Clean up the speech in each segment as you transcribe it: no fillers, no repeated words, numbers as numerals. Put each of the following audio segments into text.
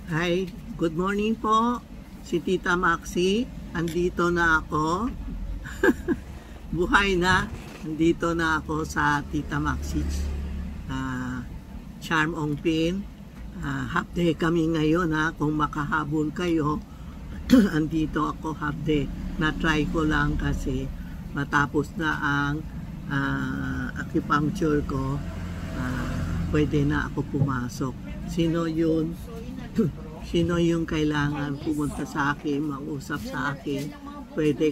Hi, good morning po. Si Tita Maxi, andito na ako. Buhay na. Andito na ako sa Tita Maxi Charm Ongpin. Half day kami ngayon ha. Kung makahabol kayo, andito ako half day. Na-try ko lang kasi matapos na ang acupuncture ko, pwede na ako pumasok. Sino yun? Sino yung kailangan pumunta sa akin, mag-usap sa akin, pwede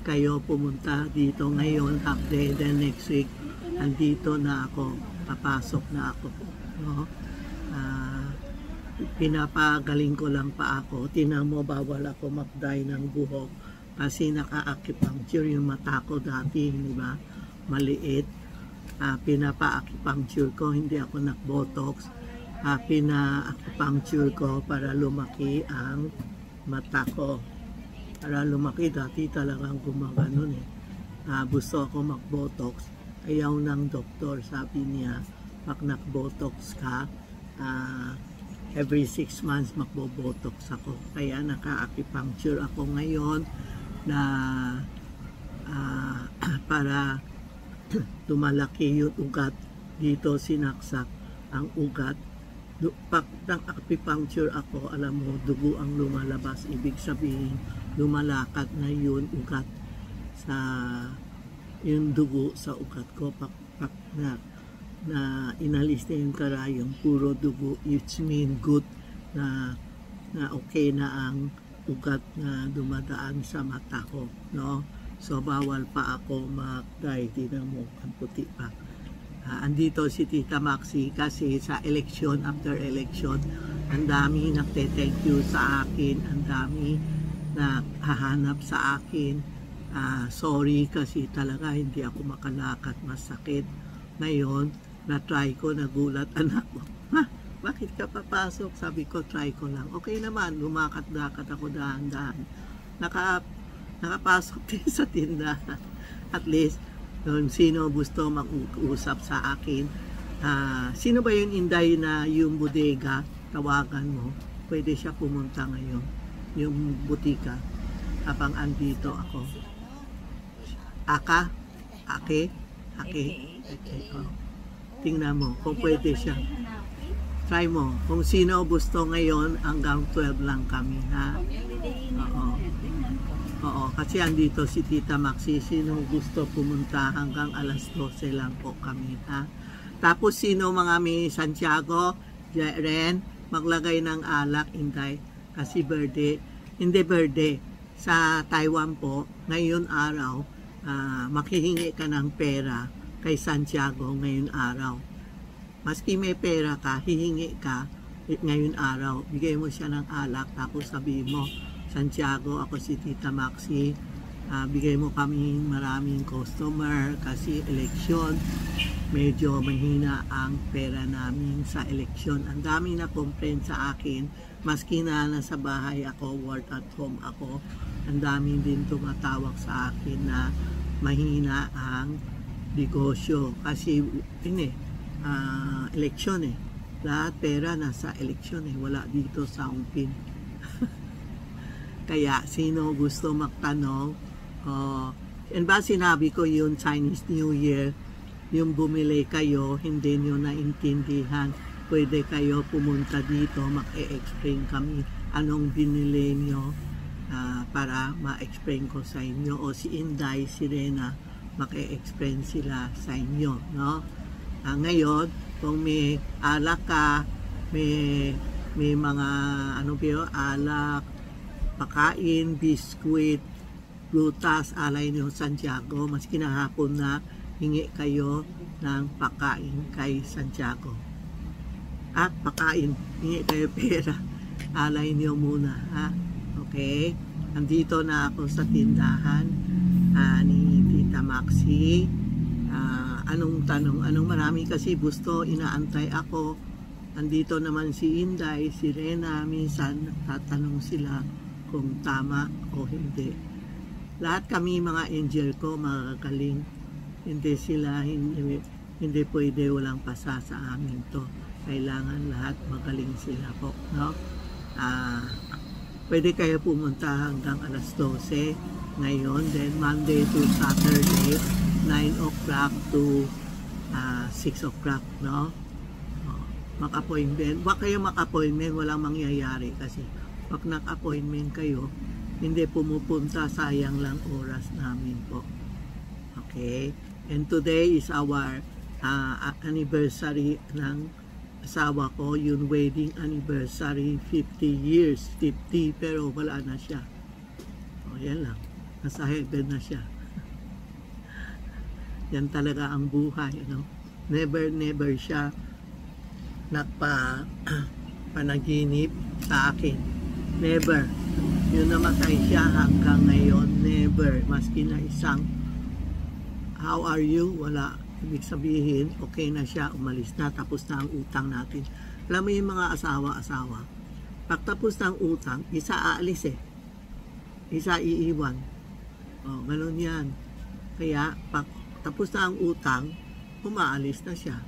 kayo pumunta dito ngayon, half day, then next week, andito na ako, papasok na ako. No? Pinapagaling ko lang pa ako, tinan mo, bawal ako magdye ng buhok, kasi naka-acupuncture yung mata ko dati, di ba? Maliit. Pinapa-acupuncture ko, hindi ako nag-botox. Pina-acupuncture ko para lumaki ang mata ko. Para lumaki, dati talagang gumaganon eh. Gusto ako mag-botox. Ayaw ng doktor, sabi niya, pag nag-botox ka, every 6 months magbo-botox ako. Kaya naka-acupuncture ako ngayon na para tumalaki yung ugat dito, sinaksak ang ugat. Pag nang-acupuncture ako, alam mo, dugo ang lumalabas. Ibig sabihin, lumalakad na yun ugat sa yung dugo sa ugat ko. Pag na inalis na yung karayong, puro dugo, it means good na okay na ang ugat na dumadaan sa mata ko, no? So, bawal pa ako mag-dye. Tingnan mo, ang puti pa. Andito si Tita Maxi kasi sa election, after election, ang dami nagte-thank you sa akin, ang dami na hahanap sa akin. Sorry kasi talaga hindi ako makalakad, masakit. Ngayon, na-try ko, nagulat anak ko. Bakit ka papasok? Sabi ko, try ko lang. Okay naman, lumakat-dakat ako dahan-dahan. Nakapasok din sa tindahan. At least, kung sino gusto mag-usap sa akin, sino ba yung Inday na yung bodega, tawagan mo, pwede siya pumunta ngayon, yung butika, habang andito ako. Ake. Oh. Tingnan mo, kung pwede siya. Try mo, kung sino gusto ngayon, hanggang 12 lang kami, ha? Oo, kasi andito si Tita Maxi, sino gusto pumunta hanggang alas 12 lang po kami, ha? Tapos sino mga may Santiago, Ren, maglagay ng alak, Inday, kasi birthday, sa Taiwan po, ngayon araw, makihingi ka ng pera kay Santiago ngayon araw. Maski may pera ka, hihingi ka ngayon araw, bigay mo siya ng alak, tapos sabihin mo, Santiago, ako si Tita Maxi, bigay mo kami maraming customer kasi eleksyon, medyo mahina ang pera namin sa eleksyon. Ang dami na complain sa akin, maski na nasa bahay ako, work at home ako, ang dami din tumatawag sa akin na mahina ang negosyo kasi eleksyon eh. Lahat pera nasa eleksyon eh, wala dito sa Ongpin. Kaya sino gusto magtanong, and ba sinabi ko yung Chinese New Year, yung bumili kayo, hindi nyo naintindihan, pwede kayo pumunta dito, mag-e-explain kami anong binili nyo, para ma-explain ko sa inyo, o si Inday, si Rena, mag-e-explain sila sa inyo, no? Ngayon, kung may alak ka, may mga alak, pakain, biskuit, prutas, alay niyo Santiago, mas kinahapon na hingi kayo ng pakain kay Santiago. At pakain, hingi kayo pera, alay niyo muna, ha? Okay? Andito na ako sa tindahan ni Tita Maxi. Anong tanong? Marami kasi gusto, inaantay ako. Andito naman si Inday, si Rena, minsan tatanong sila kung tama o hindi. Lahat kami mga angel ko, magagaling. Hindi pwede walang pasa sa amin to. kailangan lahat magaling sila po, no? Pwede kayo pumunta hanggang alas 12 ngayon, then Monday to Saturday 9 o'clock to 6 o'clock, no? Maka-appointment. Huwag kayo maka-appointment, walang mangyayari kasi pag naka-appointment kayo, hindi pumupunta, sayang lang oras namin po. Okay? And today is our anniversary ng asawa ko, yung wedding anniversary, 50 years, 50, pero wala na siya. O, yan lang. Nasa heaven na siya. Yan talaga ang buhay, no? Never siya panaginip sa akin. Never. Yung namatay siya hanggang ngayon, never. Maski na isang, how are you? Wala. Ibig sabihin, okay na siya, umalis na, tapos na ang utang natin. Alam mo yung mga asawa-asawa, pag tapos na ang utang, isa aalis isa iiwan. O, ganun yan. Kaya, pag tapos na ang utang, umaalis na siya.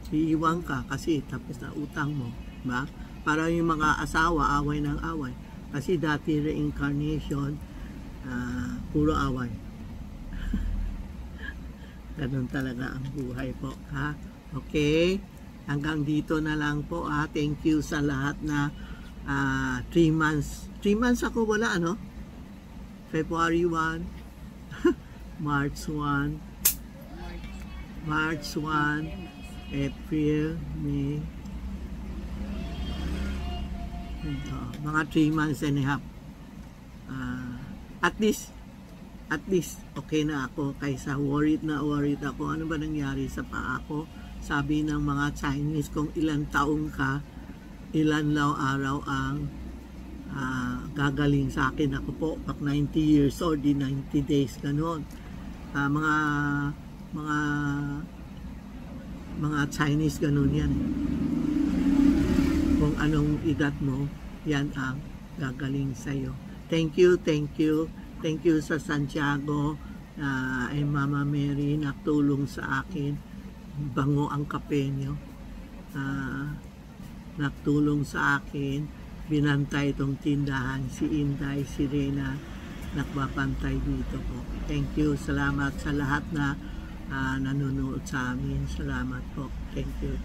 Iiwan ka kasi tapos na utang mo. Diba? Para yung mga asawa, away ng away. Kasi dati reincarnation, puro away. Ganun talaga ang buhay po, ha? Okay? Hanggang dito na lang po, ha? Thank you sa lahat na 3 months. 3 months ako wala, ano? February 1, March 1, April, May. Mga 3 months and a half. At least okay na ako kaysa worried ako. Ano ba nangyari sa paa ko? Sabi ng mga Chinese, kung ilang taong ka, ilan araw ang gagaling sa akin. Ako po, pag 90 years old, di 90 days, gano'n. Mga Chinese, gano'n yan. Kung anong edad mo, yan ang gagaling sa'yo. Thank you. Thank you sa Santiago ay Mama Mary na tulong sa akin. Bango ang kape nyo. Nagtulong sa akin. Binantay itong tindahan. Si Inday, si Rena, nagbabantay dito po. Thank you. Salamat sa lahat na nanonood sa amin. Salamat po. Thank you.